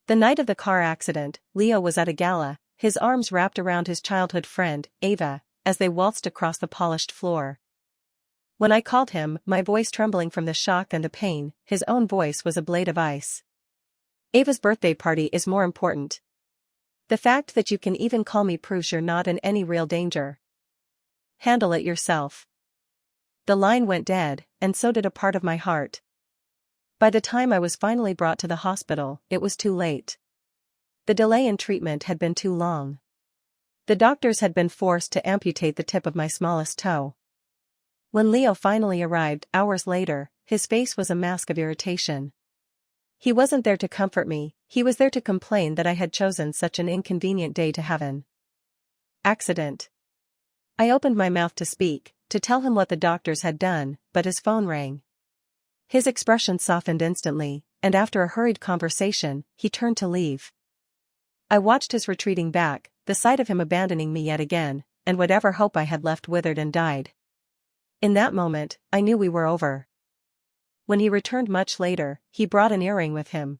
The night of the car accident, Leo was at a gala, his arms wrapped around his childhood friend, Ava, as they waltzed across the polished floor. When I called him, my voice trembling from the shock and the pain, his own voice was a blade of ice. Ava's birthday party is more important. The fact that you can even call me proves you're not in any real danger. Handle it yourself. The line went dead, and so did a part of my heart. By the time I was finally brought to the hospital, it was too late. The delay in treatment had been too long. The doctors had been forced to amputate the tip of my smallest toe. When Leo finally arrived, hours later, his face was a mask of irritation. He wasn't there to comfort me, he was there to complain that I had chosen such an inconvenient day to have an accident. I opened my mouth to speak, to tell him what the doctors had done, but his phone rang. His expression softened instantly, and after a hurried conversation, he turned to leave. I watched his retreating back, the sight of him abandoning me yet again, and whatever hope I had left withered and died. In that moment, I knew we were over. When he returned much later, he brought an earring with him.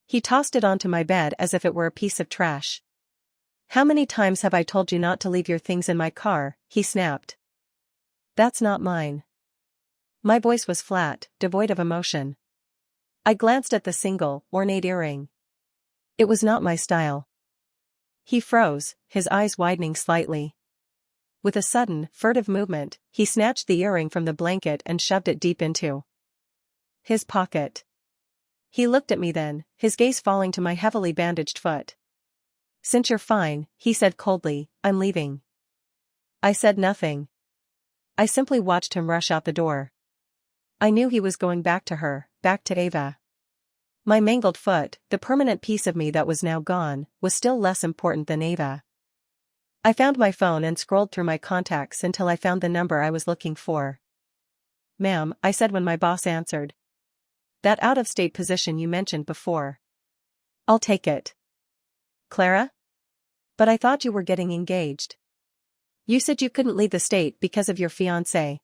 He tossed it onto my bed as if it were a piece of trash. "How many times have I told you not to leave your things in my car?" he snapped. "That's not mine." My voice was flat, devoid of emotion. I glanced at the single, ornate earring. It was not my style. He froze, his eyes widening slightly. With a sudden, furtive movement, he snatched the earring from the blanket and shoved it deep into his pocket. He looked at me then, his gaze falling to my heavily bandaged foot. "Since you're fine," he said coldly, "I'm leaving." I said nothing. I simply watched him rush out the door. I knew he was going back to her, back to Ava. My mangled foot, the permanent piece of me that was now gone, was still less important than Ava. I found my phone and scrolled through my contacts until I found the number I was looking for. "Ma'am," I said when my boss answered. "That out-of-state position you mentioned before. I'll take it." "Clara? But I thought you were getting engaged. You said you couldn't leave the state because of your fiancé."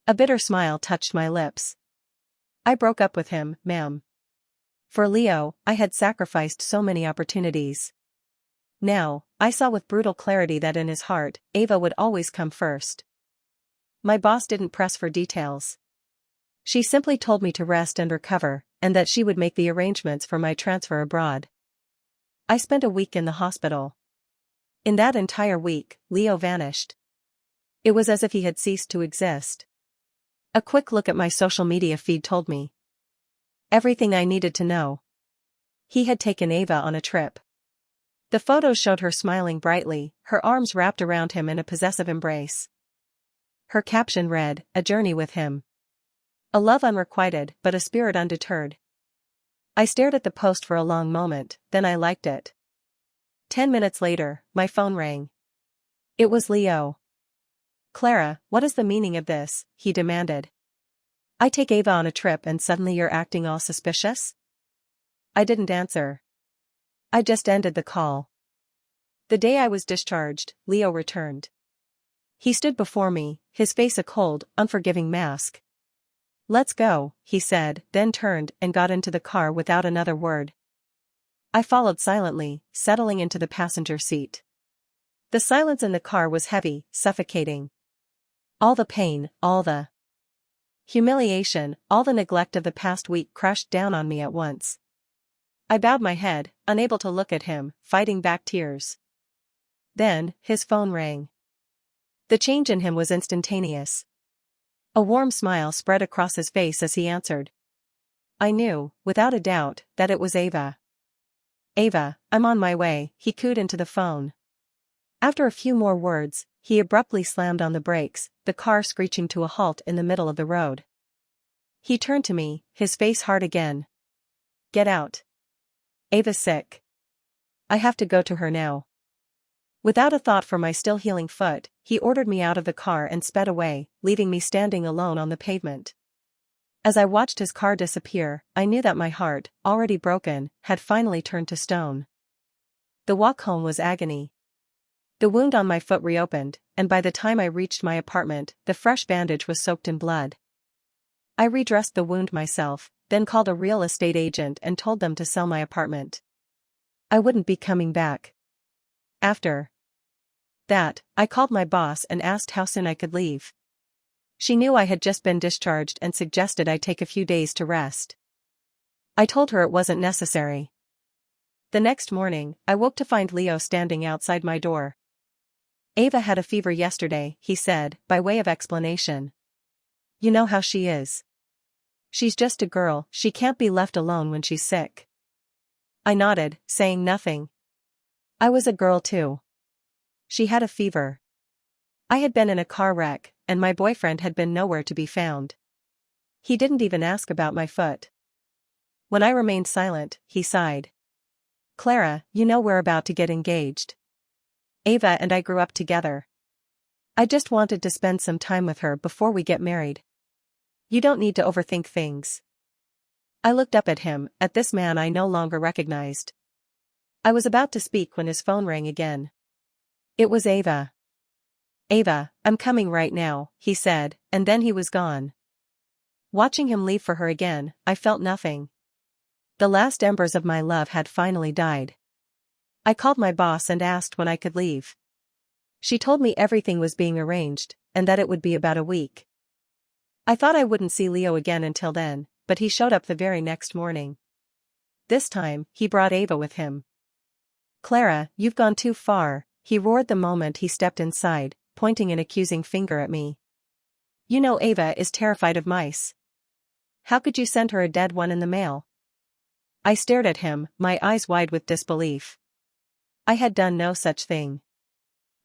A bitter smile touched my lips. "I broke up with him, ma'am. For Leo, I had sacrificed so many opportunities. Now, I saw with brutal clarity that in his heart, Ava would always come first." My boss didn't press for details. She simply told me to rest and recover, and that she would make the arrangements for my transfer abroad. I spent a week in the hospital. In that entire week, Leo vanished. It was as if he had ceased to exist. A quick look at my social media feed told me everything I needed to know. He had taken Ava on a trip. The photos showed her smiling brightly, her arms wrapped around him in a possessive embrace. Her caption read, "A journey with him. A love unrequited, but a spirit undeterred." I stared at the post for a long moment, then I liked it. 10 minutes later, my phone rang. It was Leo. "Clara, what is the meaning of this?" he demanded. "I take Ava on a trip and suddenly you're acting all suspicious?" I didn't answer. I just ended the call. The day I was discharged, Leo returned. He stood before me, his face a cold, unforgiving mask. "Let's go," he said, then turned and got into the car without another word. I followed silently, settling into the passenger seat. The silence in the car was heavy, suffocating. All the pain, all the humiliation, all the neglect of the past week crashed down on me at once. I bowed my head, unable to look at him, fighting back tears. Then, his phone rang. The change in him was instantaneous. A warm smile spread across his face as he answered. I knew, without a doubt, that it was Ava. "Ava, I'm on my way," he cooed into the phone. After a few more words, he abruptly slammed on the brakes, the car screeching to a halt in the middle of the road. He turned to me, his face hard again. "Get out. Ava's sick. I have to go to her now." Without a thought for my still healing foot, he ordered me out of the car and sped away, leaving me standing alone on the pavement. As I watched his car disappear, I knew that my heart, already broken, had finally turned to stone. The walk home was agony. The wound on my foot reopened, and by the time I reached my apartment, the fresh bandage was soaked in blood. I redressed the wound myself, then called a real estate agent and told them to sell my apartment. I wouldn't be coming back. After that, I called my boss and asked how soon I could leave. She knew I had just been discharged and suggested I take a few days to rest. I told her it wasn't necessary. The next morning, I woke to find Leo standing outside my door. Ava had a fever yesterday, he said, by way of explanation. You know how she is. She's just a girl, she can't be left alone when she's sick. I nodded, saying nothing. I was a girl too. She had a fever. I had been in a car wreck, and my boyfriend had been nowhere to be found. He didn't even ask about my foot. When I remained silent, he sighed. Clara, you know we're about to get engaged. Ava and I grew up together. I just wanted to spend some time with her before we get married. You don't need to overthink things. I looked up at him, at this man I no longer recognized. I was about to speak when his phone rang again. It was Ava. Ava, I'm coming right now, he said, and then he was gone. Watching him leave for her again, I felt nothing. The last embers of my love had finally died. I called my boss and asked when I could leave. She told me everything was being arranged, and that it would be about a week. I thought I wouldn't see Leo again until then, but he showed up the very next morning. This time, he brought Ava with him. Clara, you've gone too far, he roared the moment he stepped inside, pointing an accusing finger at me. You know Ava is terrified of mice. How could you send her a dead one in the mail? I stared at him, my eyes wide with disbelief. I had done no such thing.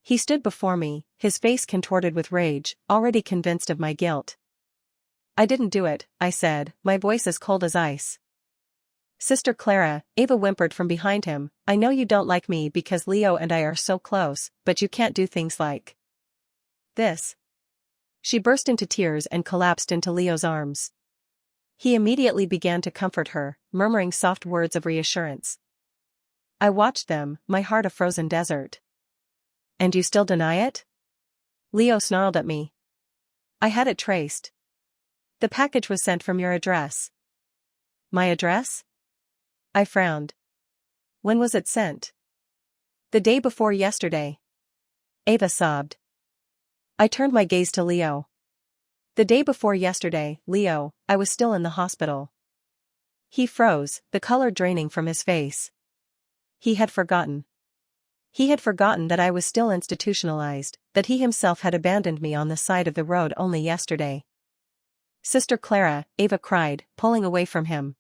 He stood before me, his face contorted with rage, already convinced of my guilt. I didn't do it, I said, my voice as cold as ice. Sister Clara, Ava whimpered from behind him, I know you don't like me because Leo and I are so close, but you can't do things like this. She burst into tears and collapsed into Leo's arms. He immediately began to comfort her, murmuring soft words of reassurance. I watched them, my heart a frozen desert. And you still deny it? Leo snarled at me. I had it traced. The package was sent from your address. My address? I frowned. When was it sent? The day before yesterday. Ava sobbed. I turned my gaze to Leo. The day before yesterday, Leo, I was still in the hospital. He froze, the color draining from his face. He had forgotten. He had forgotten that I was still institutionalized, that he himself had abandoned me on the side of the road only yesterday. Sister Clara, Ava cried, pulling away from him.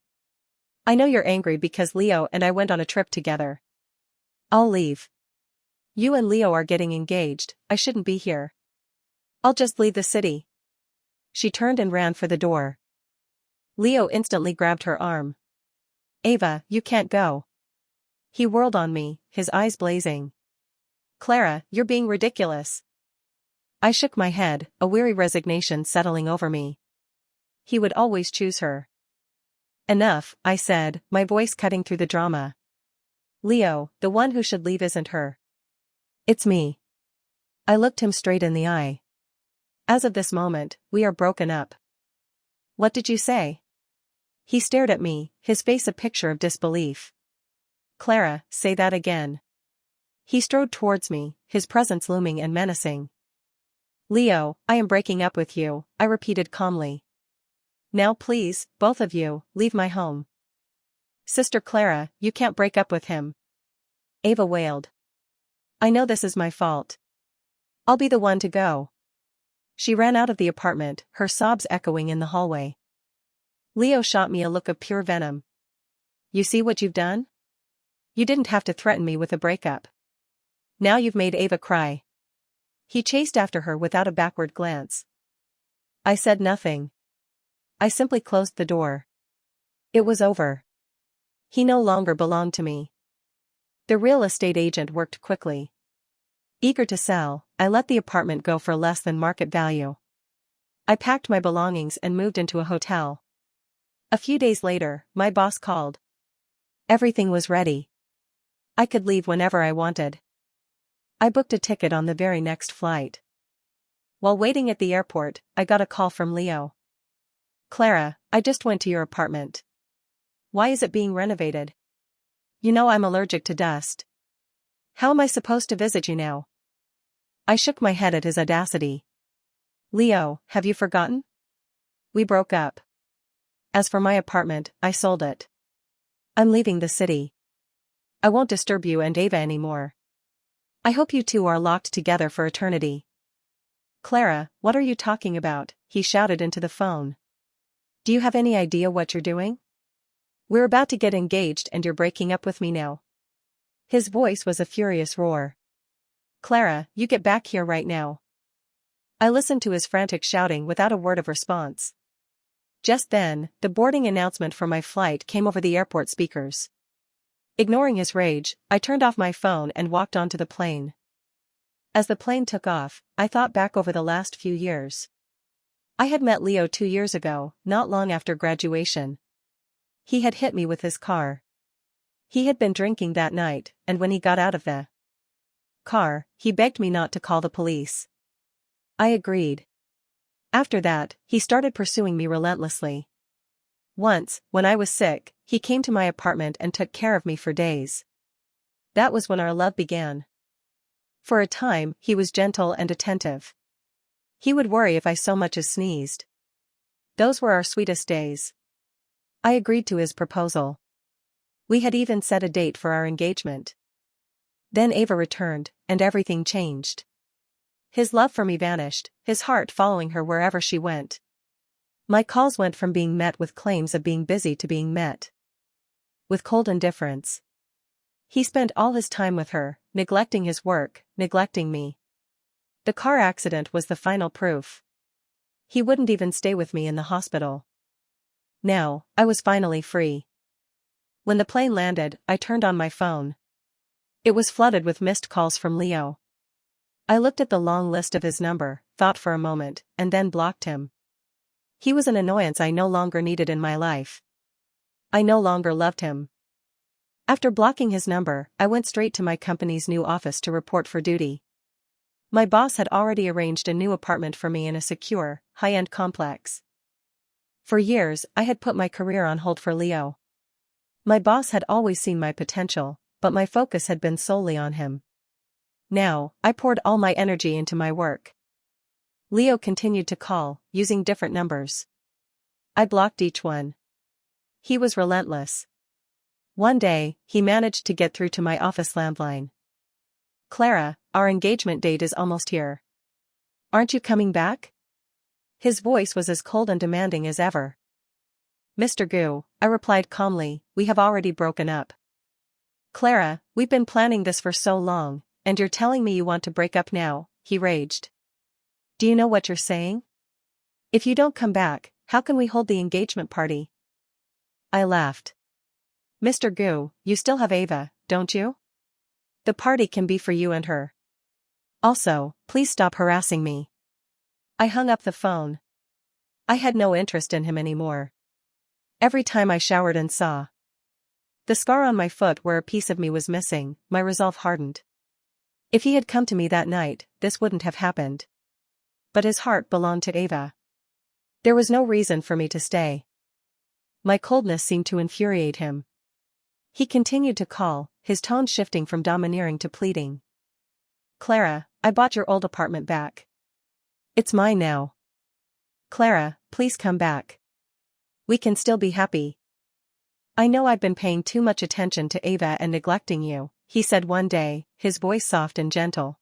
I know you're angry because Leo and I went on a trip together. I'll leave. You and Leo are getting engaged, I shouldn't be here. I'll just leave the city. She turned and ran for the door. Leo instantly grabbed her arm. Ava, you can't go. He whirled on me, his eyes blazing. Clara, you're being ridiculous. I shook my head, a weary resignation settling over me. He would always choose her. Enough, I said, my voice cutting through the drama. Leo, the one who should leave isn't her. It's me. I looked him straight in the eye. As of this moment, we are broken up. What did you say? He stared at me, his face a picture of disbelief. Clara, say that again. He strode towards me, his presence looming and menacing. Leo, I am breaking up with you, I repeated calmly. Now please, both of you, leave my home. Sister Clara, you can't break up with him. Ava wailed. I know this is my fault. I'll be the one to go. She ran out of the apartment, her sobs echoing in the hallway. Leo shot me a look of pure venom. You see what you've done? You didn't have to threaten me with a breakup. Now you've made Ava cry. He chased after her without a backward glance. I said nothing. I simply closed the door. It was over. He no longer belonged to me. The real estate agent worked quickly. Eager to sell, I let the apartment go for less than market value. I packed my belongings and moved into a hotel. A few days later, my boss called. Everything was ready. I could leave whenever I wanted. I booked a ticket on the very next flight. While waiting at the airport, I got a call from Leo. Clara, I just went to your apartment. Why is it being renovated? You know I'm allergic to dust. How am I supposed to visit you now? I shook my head at his audacity. Leo, have you forgotten? We broke up. As for my apartment, I sold it. I'm leaving the city. I won't disturb you and Ava anymore. I hope you two are locked together for eternity. Clara, what are you talking about? He shouted into the phone. Do you have any idea what you're doing? We're about to get engaged and you're breaking up with me now. His voice was a furious roar. Clara, you get back here right now. I listened to his frantic shouting without a word of response. Just then, the boarding announcement for my flight came over the airport speakers. Ignoring his rage, I turned off my phone and walked onto the plane. As the plane took off, I thought back over the last few years. I had met Leo 2 years ago, not long after graduation. He had hit me with his car. He had been drinking that night, and when he got out of the car, he begged me not to call the police. I agreed. After that, he started pursuing me relentlessly. Once, when I was sick, he came to my apartment and took care of me for days. That was when our love began. For a time, he was gentle and attentive. He would worry if I so much as sneezed. Those were our sweetest days. I agreed to his proposal. We had even set a date for our engagement. Then Ava returned, and everything changed. His love for me vanished, his heart following her wherever she went. My calls went from being met with claims of being busy to being met with cold indifference. He spent all his time with her, neglecting his work, neglecting me. The car accident was the final proof. He wouldn't even stay with me in the hospital. Now, I was finally free. When the plane landed, I turned on my phone. It was flooded with missed calls from Leo. I looked at the long list of his number, thought for a moment, and then blocked him. He was an annoyance I no longer needed in my life. I no longer loved him. After blocking his number, I went straight to my company's new office to report for duty. My boss had already arranged a new apartment for me in a secure, high-end complex. For years, I had put my career on hold for Leo. My boss had always seen my potential, but my focus had been solely on him. Now, I poured all my energy into my work. Leo continued to call, using different numbers. I blocked each one. He was relentless. One day, he managed to get through to my office landline. Clara, our engagement date is almost here. Aren't you coming back? His voice was as cold and demanding as ever. Mr. Gu, I replied calmly, we have already broken up. Clara, we've been planning this for so long, and you're telling me you want to break up now, he raged. Do you know what you're saying? If you don't come back, how can we hold the engagement party? I laughed. Mr. Gu, you still have Ava, don't you? The party can be for you and her. Also, please stop harassing me. I hung up the phone. I had no interest in him anymore. Every time I showered and saw the scar on my foot where a piece of me was missing, my resolve hardened. If he had come to me that night, this wouldn't have happened. But his heart belonged to Ava. There was no reason for me to stay. My coldness seemed to infuriate him. He continued to call, his tone shifting from domineering to pleading. Clara, I bought your old apartment back. It's mine now. Clara, please come back. We can still be happy. I know I've been paying too much attention to Ava and neglecting you, he said one day, his voice soft and gentle.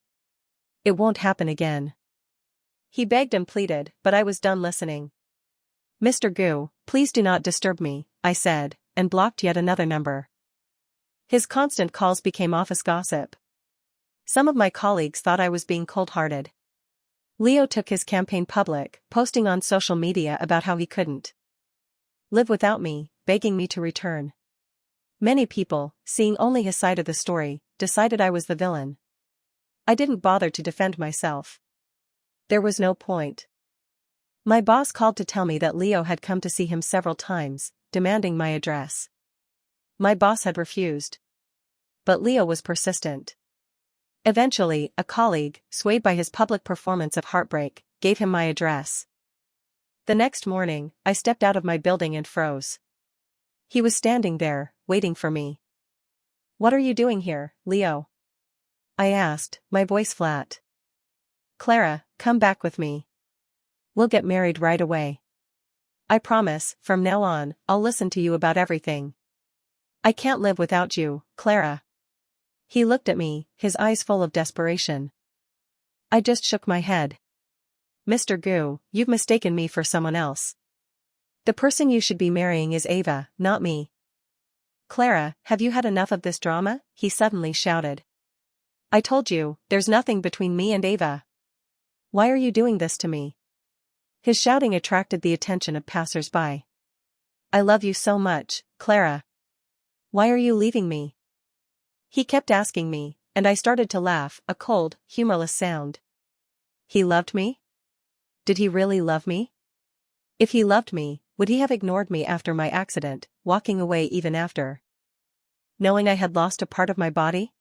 It won't happen again. He begged and pleaded, but I was done listening. Mr. Gu, please do not disturb me, I said, and blocked yet another number. His constant calls became office gossip. Some of my colleagues thought I was being cold-hearted. Leo took his campaign public, posting on social media about how he couldn't live without me, begging me to return. Many people, seeing only his side of the story, decided I was the villain. I didn't bother to defend myself. There was no point. My boss called to tell me that Leo had come to see him several times, demanding my address. My boss had refused. But Leo was persistent. Eventually, a colleague, swayed by his public performance of heartbreak, gave him my address. The next morning, I stepped out of my building and froze. He was standing there, waiting for me. "What are you doing here, Leo?" I asked, my voice flat. "Clara, come back with me. We'll get married right away. I promise, from now on, I'll listen to you about everything. I can't live without you, Clara." He looked at me, his eyes full of desperation. I just shook my head. "Mr. Gu, you've mistaken me for someone else. The person you should be marrying is Ava, not me." "Clara, have you had enough of this drama?" he suddenly shouted. "I told you, there's nothing between me and Ava. Why are you doing this to me?" His shouting attracted the attention of passers-by. "I love you so much, Clara. Why are you leaving me?" He kept asking me, and I started to laugh, a cold, humorless sound. He loved me? Did he really love me? If he loved me, would he have ignored me after my accident, walking away even after knowing I had lost a part of my body?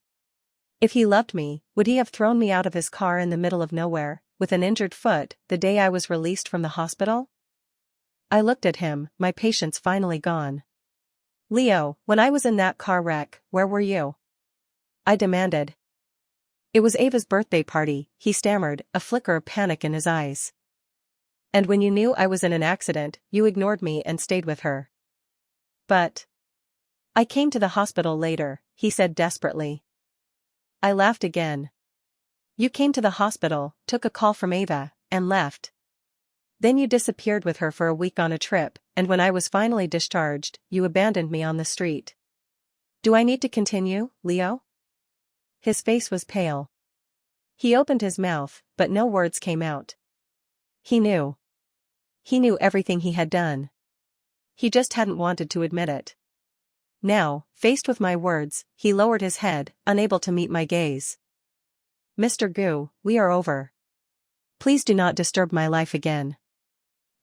If he loved me, would he have thrown me out of his car in the middle of nowhere, with an injured foot, the day I was released from the hospital? I looked at him, my patience finally gone. "Leo, when I was in that car wreck, where were you?" I demanded. "It was Ava's birthday party," he stammered, a flicker of panic in his eyes. "And when you knew I was in an accident, you ignored me and stayed with her." "But I came to the hospital later," he said desperately. I laughed again. "You came to the hospital, took a call from Ava, and left. Then you disappeared with her for a week on a trip, and when I was finally discharged, you abandoned me on the street. Do I need to continue, Leo?" His face was pale. He opened his mouth, but no words came out. He knew. He knew everything he had done. He just hadn't wanted to admit it. Now, faced with my words, he lowered his head, unable to meet my gaze. "Mr. Gu, we are over. Please do not disturb my life again."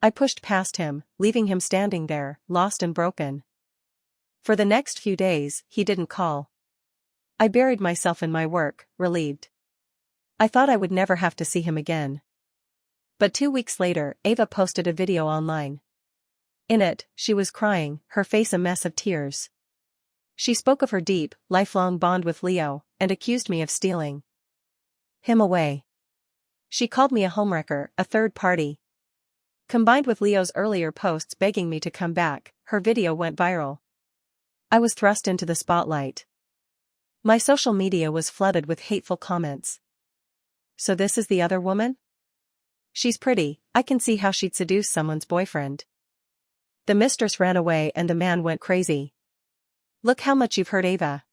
I pushed past him, leaving him standing there, lost and broken. For the next few days, he didn't call. I buried myself in my work, relieved. I thought I would never have to see him again. But 2 weeks later, Ava posted a video online. In it, she was crying, her face a mess of tears. She spoke of her deep, lifelong bond with Leo, and accused me of stealing him away. She called me a homewrecker, a third party. Combined with Leo's earlier posts begging me to come back, her video went viral. I was thrust into the spotlight. My social media was flooded with hateful comments. "So this is the other woman? She's pretty, I can see how she'd seduce someone's boyfriend. The mistress ran away and the man went crazy. Look how much you've hurt Ava."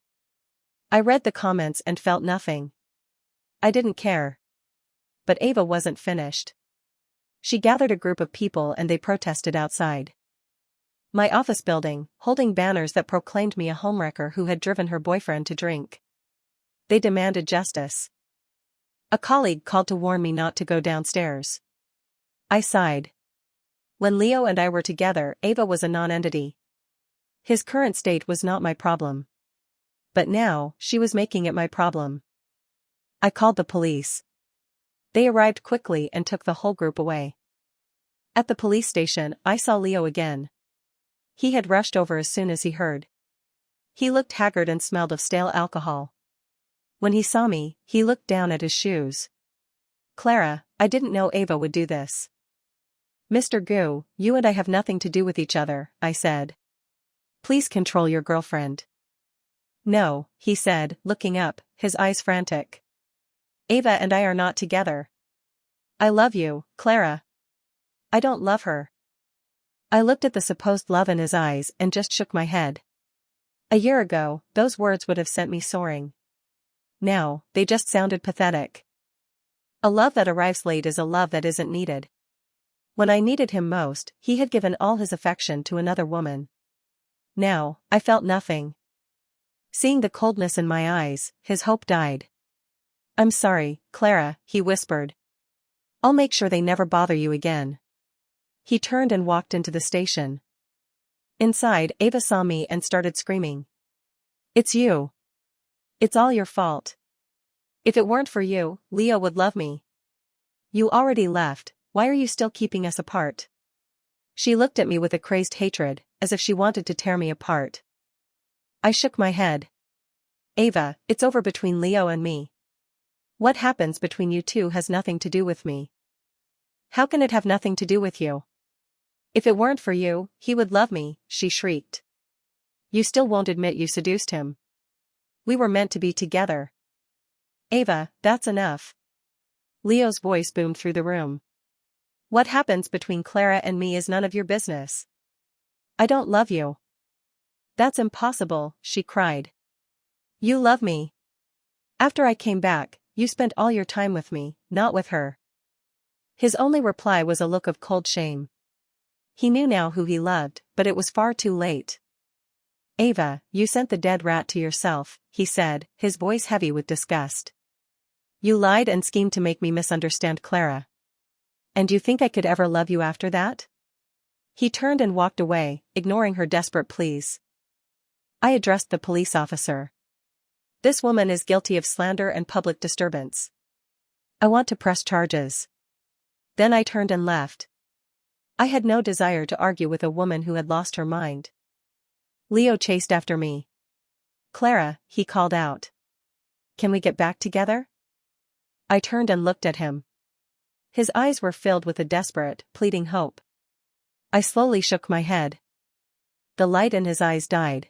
I read the comments and felt nothing. I didn't care. But Ava wasn't finished. She gathered a group of people and they protested outside my office building, holding banners that proclaimed me a homewrecker who had driven her boyfriend to drink. They demanded justice. A colleague called to warn me not to go downstairs. I sighed. When Leo and I were together, Ava was a non-entity. His current state was not my problem. But now, she was making it my problem. I called the police. They arrived quickly and took the whole group away. At the police station, I saw Leo again. He had rushed over as soon as he heard. He looked haggard and smelled of stale alcohol. When he saw me, he looked down at his shoes. "Clara, I didn't know Ava would do this." "Mr. Gu, you and I have nothing to do with each other," I said. "Please control your girlfriend." "No," he said, looking up, his eyes frantic. "Ava and I are not together. I love you, Clara." "I don't love her." I looked at the supposed love in his eyes and just shook my head. A year ago, those words would have sent me soaring. Now, they just sounded pathetic. A love that arrives late is a love that isn't needed. When I needed him most, he had given all his affection to another woman. Now, I felt nothing. Seeing the coldness in my eyes, his hope died. "I'm sorry, Clara," he whispered. "I'll make sure they never bother you again." He turned and walked into the station. Inside, Ava saw me and started screaming. "It's you. It's all your fault. If it weren't for you, Leo would love me. You already left, why are you still keeping us apart?" She looked at me with a crazed hatred, as if she wanted to tear me apart. I shook my head. Ava, it's over between Leo and me. What happens between you two has nothing to do with me. How can it have nothing to do with you? If it weren't for you, he would love me, she shrieked. You still won't admit you seduced him. We were meant to be together. Ava, that's enough. Leo's voice boomed through the room. What happens between Clara and me is none of your business. I don't love you. That's impossible, she cried. You love me. After I came back, you spent all your time with me, not with her. His only reply was a look of cold shame. He knew now who he loved, but it was far too late. Ava, you sent the dead rat to yourself, he said, his voice heavy with disgust. You lied and schemed to make me misunderstand Clara. And you think I could ever love you after that? He turned and walked away, ignoring her desperate pleas. I addressed the police officer. This woman is guilty of slander and public disturbance. I want to press charges. Then I turned and left. I had no desire to argue with a woman who had lost her mind. Leo chased after me. Clara, he called out. Can we get back together? I turned and looked at him. His eyes were filled with a desperate, pleading hope. I slowly shook my head. The light in his eyes died.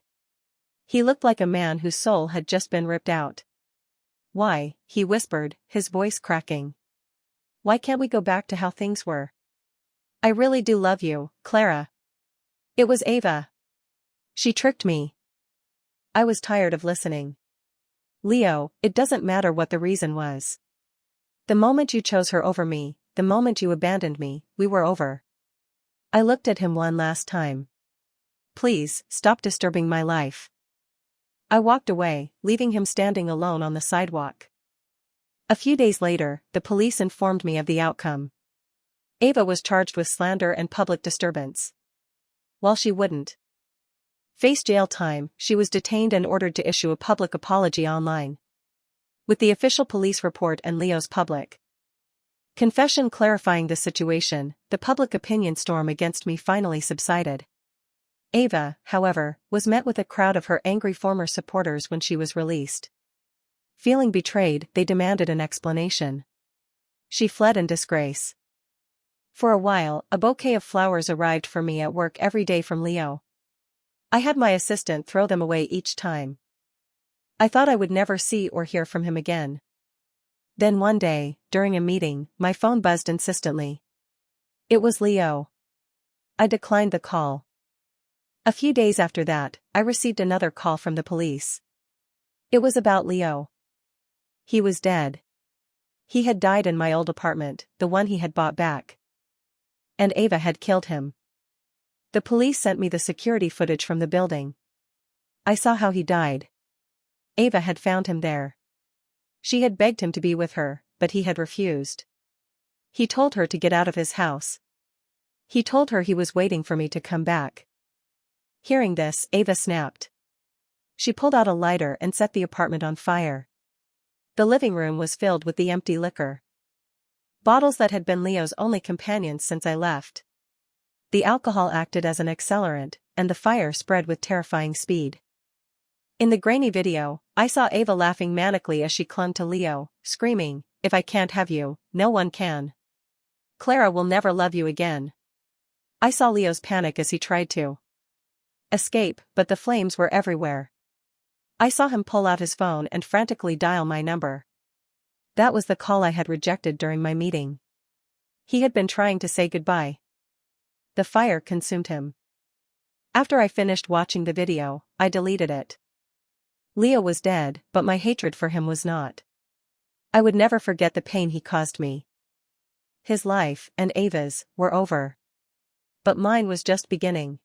He looked like a man whose soul had just been ripped out. Why, he whispered, his voice cracking. Why can't we go back to how things were? I really do love you, Clara. It was Ava. She tricked me. I was tired of listening. Leo, it doesn't matter what the reason was. The moment you chose her over me, the moment you abandoned me, we were over. I looked at him one last time. Please, stop disturbing my life. I walked away, leaving him standing alone on the sidewalk. A few days later, the police informed me of the outcome. Ava was charged with slander and public disturbance. While she wouldn't face jail time, she was detained and ordered to issue a public apology online. With the official police report and Leo's public confession clarifying the situation, the public opinion storm against me finally subsided. Ava, however, was met with a crowd of her angry former supporters when she was released. Feeling betrayed, they demanded an explanation. She fled in disgrace. For a while, a bouquet of flowers arrived for me at work every day from Leo. I had my assistant throw them away each time. I thought I would never see or hear from him again. Then one day, during a meeting, my phone buzzed insistently. It was Leo. I declined the call. A few days after that, I received another call from the police. It was about Leo. He was dead. He had died in my old apartment, the one he had bought back. And Ava had killed him. The police sent me the security footage from the building. I saw how he died. Ava had found him there. She had begged him to be with her, but he had refused. He told her to get out of his house. He told her he was waiting for me to come back. Hearing this, Ava snapped. She pulled out a lighter and set the apartment on fire. The living room was filled with the empty liquor bottles that had been Leo's only companions since I left. The alcohol acted as an accelerant, and the fire spread with terrifying speed. In the grainy video, I saw Ava laughing manically as she clung to Leo, screaming, "If I can't have you, no one can. Clara will never love you again." I saw Leo's panic as he tried to escape, but the flames were everywhere. I saw him pull out his phone and frantically dial my number. That was the call I had rejected during my meeting. He had been trying to say goodbye. The fire consumed him. After I finished watching the video, I deleted it. Leo was dead, but my hatred for him was not. I would never forget the pain he caused me. His life, and Ava's, were over. But mine was just beginning.